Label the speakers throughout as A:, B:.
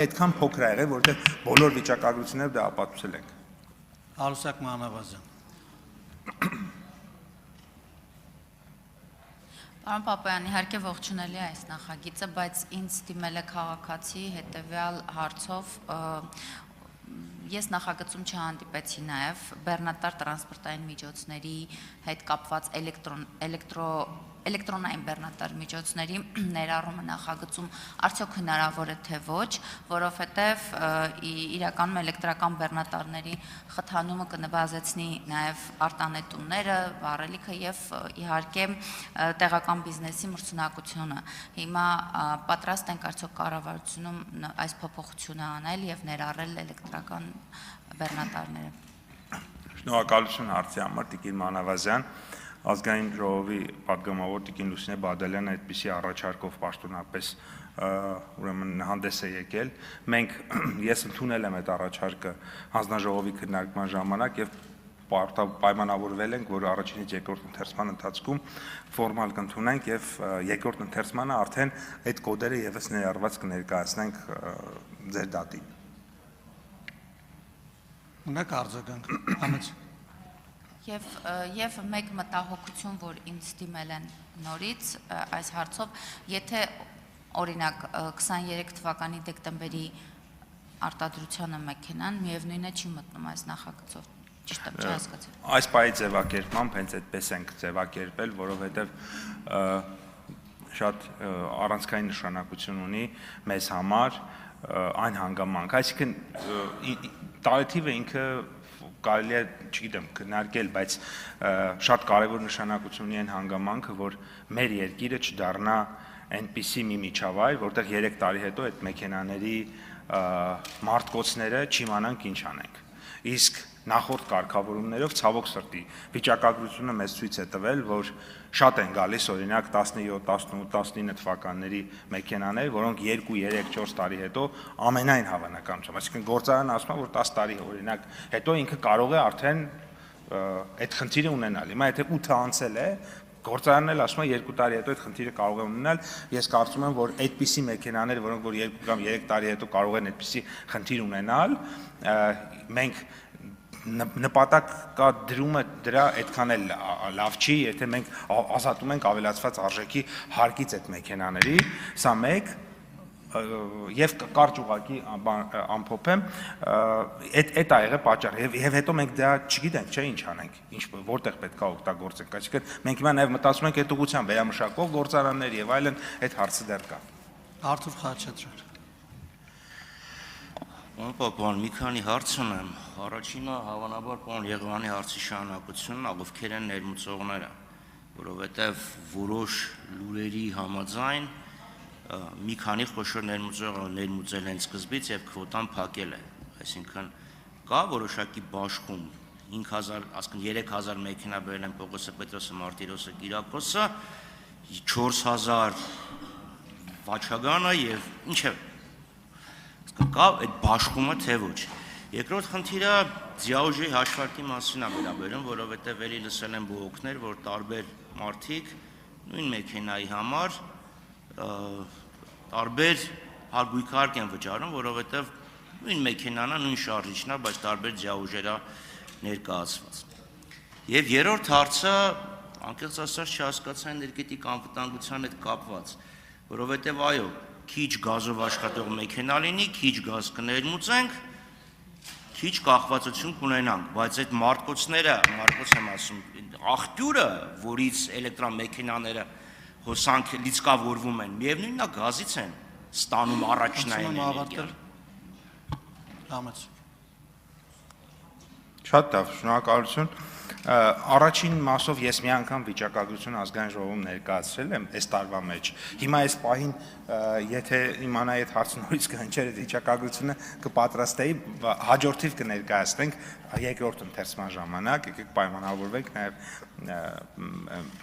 A: այդքան փոքր է եղել, որտեղ բոլոր վիճակագրությունները դա ապացուցել ենք։
B: Արուսակ Մանավազյան։
C: Պարոն Պապայան, իհարկե ողջունելի է այս նախագիծը, բայց ինձ դիմել է քաղաքացի հետևյալ հարցով, ես նախագծում չհանդիպեցի նաև բեռնատար տրանսպորտային միջոցների հետ կապված էլեկտրոնային բեռնատար միջոցների ներառումը նախագծում արդյոք հնարավոր է թե ոչ, որովհետև իրականում էլեկտրական բեռնատարների խթանումը կնվազեցնի նաև արտանետումները, վառելիքը եւ իհարկե տեղական բիզնեսի մրցունակությունը։ Հիմա պատրաստ ենք արդյոք կառավարությունում այս փոփոխությունը անել եւ ներառել էլեկտրական բեռնատարները։
A: Շնորհակալություն հարցի համար, Տիկին Մանավազյան։ Ազգային ժողովի պատգամավոր Տիկին Լուսինե Բադալյանը այդպիսի առաջարկով պաշտոնապես ուրեմն հանդես է եկել։ Ես ընդունել եմ այդ առաջարկը հանձնաժողովի քննարկման ժամանակ եւ պայմանավորվել ենք, որ առաջինից երկրորդ ընթերցման ընթացքում ֆորմալ կընդունենք եւ երկրորդ ընթերցմանը արդեն այդ կոդերը եւս ներառված կներկայացնենք ձեր դատին։
B: Ունեք արձագանք, Համեծ։
C: Եվ մեկ մտահոգություն, որ ինձ դիմել են նորից այս հարցով, եթե օրինակ 23 թվականի դեկտեմբերի արտադրությանը մեքենան միևնույն է չի մտնում այս նախագծով, ճիշտ եմ չհասկացա։
A: Այս պահի ձևակերպմամբ հենց այդպես ենք ձևակերպել, որովհետև շատ առանցքային նշանակություն ունի մեզ համար այն հանգամանք, այսինքն տարեթիվը ինքը կարելի է, չգիտեմ, քննարկել, բայց շատ կարևոր նշանակություն ունի այն հանգամանքը, որ մեր երկիրը չդառնա այնպիսի մի միջավայր, որտեղ 3 տարի հետո այդ մեքենաների մարտկոցները չիմանանք ինչ անենք։ Իսկ նախորդ կարգավորումներով ցավոք սրտի վիճակագրությունը մեզ ցույց է տվել, որ շատ են գալիս օրինակ 17, 18, 19 թվականների մեքենաներ, որոնք 2, 3, 4 տարի հետո ամենայն հավանականությամբ, այսինքն գործարանը ասում է, որ 10 տարի օրինակ հետո ինքը կարող է արդեն այդ խնդիրը ունենալ։ Հիմա եթե 8 անցել է, գործարանն էլ ասում է 2 տարի հետո այդ խնդիրը կարող է ունենալ։ Ես կարծում եմ, որ այդպիսի մեքենաներ, որոնք որ 2 կամ 3 տարի հետո կարող են այդպիսի խնդիր ունենալ, մենք նպատակադրումը դրա այդքան էլ լավ չի, եթե մենք ազատում ենք ավելացված արժեքի հարկից այդ մեքենաների, սա մեկ, եւ կարճ ուղղակի ամփոփեմ, այդ ա եղել պատճառը եւ հետո մենք դա չգիտենք, չէ, ինչ անենք, որտեղ պետք է օգտագործենք, այսինքն մենք հիմա նաեւ մտածում ենք այդ ուղղությամբ վերամշակող գործարաններ եւ այլն, այդ հարցը դեռ կա։
B: Արթուր Խաչատրյան։
D: Պարոն, մի քանի հարց ունեմ։ Առաջինը հավանաբար պարոն Եղևանի հարցի շարունակությունն է, ովքեր են ներմուծողները, որովհետև որոշ լուրերի համաձայն մի քանի խոշոր ներմուծողը ներմուծել են սկզբից եւ քվոտան փակել է, այսինքն կա որոշակի բաշխում 5000, ասկն 3000 մեքենա բերել են Պողոսը Պետրոսը, Մարտիրոսը, Կիրակոսը, 4000 Վաչագանը եւ ինչեւ կա այդ բաշխումը թե ոչ։ Երկրորդ խնդիրը ձիաուժի հաշվարկի մասին է վերաբերում, որովհետև ելի լսել են բողոքներ, որ տարբեր մարդիկ նույն մեքենայի համար տարբեր հարգույքարկ են վճարում, որովհետև նույն մեքենան է, նույն շարժիչն է, բայց տարբեր ձիաուժերա ներկայացված։ Եվ երրորդ հարցը անկեղծ ասած չհասկացա էներգետիկ անվտանգության հետ կապված, որովհետև այո, քիչ գազով աշխատող մեքենա լինի, քիչ գազ կներմուծենք, քիչ կախվածություն կունենանք, բայց այդ մարտկոցները, մարտկոց եմ ասում, աղբյուրը, որից էլեկտրամեքենաները հոսանք լիցքավորվում են, միևնույնն է գազից են ստանում առաջնային էներգիան։
B: Համեծ։
A: Շատ լավ, շնորհակալություն։ Առաջին մասով ես մի անգամ վիճակագրություն ազգային ժողովում ներկայացրել եմ այս տարվա մեջ։ Հիմա այս պահին եթե իմանայի այդ հարցը նորից կհնչեր այդ վիճակագրությունը կպատրաստեի, հաջորդիվ կներկայացնենք երկրորդ ընթերցման ժամանակ, եկեք պայմանավորվենք նաև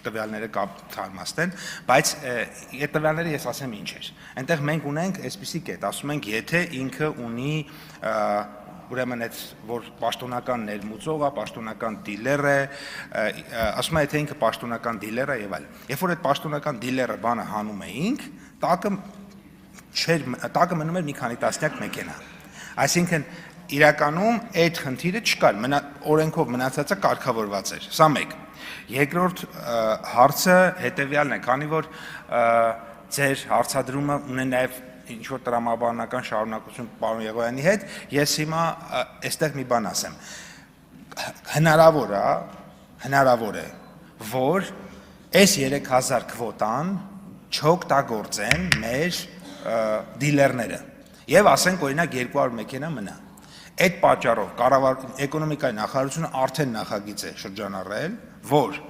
A: տվյալները թարմաստեն, բայց այդ տվյալները ես ասեմ ինչ էր։ Այնտեղ մենք ունենք այսպիսի կետ, ասում ենք, եթե ինքը ունի ուրեմն այդ որ պաշտոնական ներմուծող է, պաշտոնական դիլեր է, ասում է եթե ինքը պաշտոնական դիլեր է եւ այլն։ Երբ որ այդ պաշտոնական դիլերը բանը հանում էինք, տակը տակը մնում էր մի քանի տասնյակ մեքենա։ Այսինքն իրականում այդ խնդիրը չկար, օրենքով մնացածը կարգավորված էր։ Սա մեկ։ Երկրորդ հարցը հետեւյալն է, քանի որ ձեր հարցադրումը ունի նաև ինչ որ տրամաբանական շարունակություն պարոն Եղոյանի հետ, ես հիմա այստեղ մի բան ասեմ։ Հնարավոր է, որ այս 3000 քվոտան չօգտագործեն մեր դիլերները եւ ասենք օրինակ 200 մեքենա մնա։ Այդ պատճառով էկոնոմիկայի նախարարությունը արդեն նախագիծ է շրջանառել, որ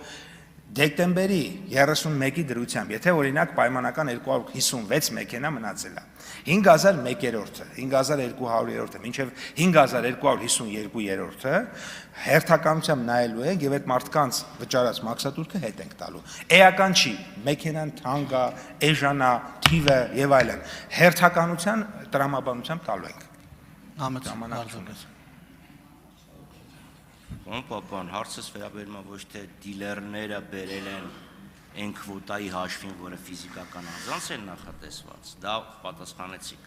A: դեկտեմբերի 31-ի դրությամբ, եթե օրինակ պայմանական 256 մեքենա մնացել է, 5001-րդը, 5200-րդը, մինչև 5252-րդը հերթականությամբ նայելու ենք եւ այդ մարդկանց վճարած մաքսատուրքը հետ ենք տալու։ Էական չի, մեքենան թանկ է, էժան է, թիվը եւ այլն։ Հերթականության տրամաբանությամբ տալու ենք։
D: Պապան, հարցս վերաբերում է ոչ թե դիլերները բերել են այն քվոտայի հաշվին, որը ֆիզիկական անձանց են նախատեսված, դա պատասխանեցիք,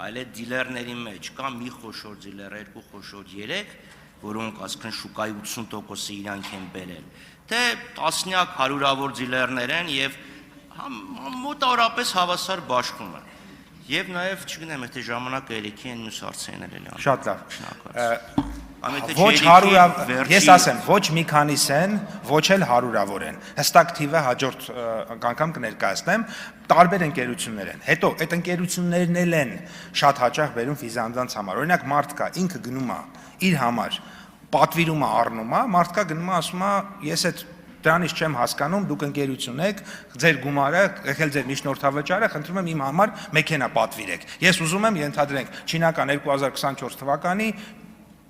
D: այլ այդ դիլերների մեջ կա մի խոշոր դիլեր, երկու խոշոր, երեք, որոնք ասկան շուկայի 80%-ը իրանք են բերել, թե տասնյակ հարյուրավոր դիլերներ են եւ մոտավորապես հավասար բաշխում են։ Եվ նաև չգիտեմ, եթե ժամանակը ելիքի են մյուս հարցերն էլ են։
A: Շատ լավ։ Ես ասեմ, ոչ մի քանիս են, ոչ էլ հարյուրավոր են։ Հստակ թիվը հաջորդ անգամ կներկայացնեմ, տարբեր ընկերություններ են։ Հետո այդ ընկերություններն էլ են շատ հաճախ բերում ֆիզանձանց համար։ Օրինակ մարդ կա, ինքը գնում է իր համար, պատվիրում է, առնում է, մարդ կա գնում է, ասում է, ես այդ դրանից չեմ հասկանում, դուք ընկերություն եք, ձեր գումարը, եկել ձեր միջնորդավճարը, խնդրում եմ իմ համար մեքենա պատվիրեք։ Ես ուզում եմ ենթադրենք չինական 2024 թվականի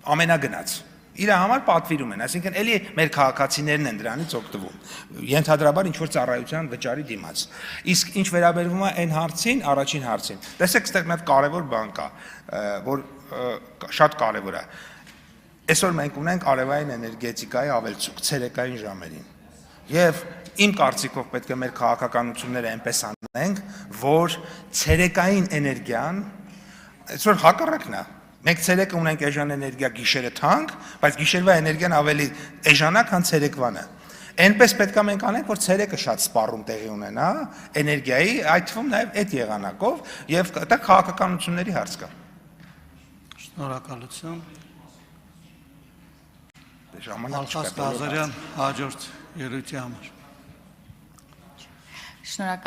A: ամենագնաց։ Իր համար պատվիրում են, այսինքն էլի մեր քաղաքացիներն են դրանից օգտվում։ Ենթադրաբար ինչ որ ծառայության վճարի դիմաց։ Իսկ ինչ վերաբերվում է այն հարցին, առաջին հարցին։ Տեսեք, այստեղ մի հատ կարևոր բան կա, որ շատ կարևոր է։ Այսօր մենք ունենք արևային էներգետիկայի ավելցուկ ցերեկային ժամերին։ Եվ իմ կարծիքով պետք է մեր քաղաքականությունները այնպես անենք, որ ցերեկային էներգիան այսօր հակառակն է։ Մենք ցերեկը ունենք էժան էներգիա, գիշերը թանկ, բայց գիշերվա էներգիան ավելի էժան է, քան ցերեկվանը։ Այնպես պետք է մենք անենք, որ ցերեկը շատ սպառում տեղի ունենա էներգիայի, այդ թվում նաև այդ եղանակով, եւ դա քաղաքականությունների հարց կա։
B: Շնորհակալություն։
A: Ժամանակ չկա։
B: Ալխաս Ղազարյան, հաջորդ ելույթի համար։
C: Շնորհակալ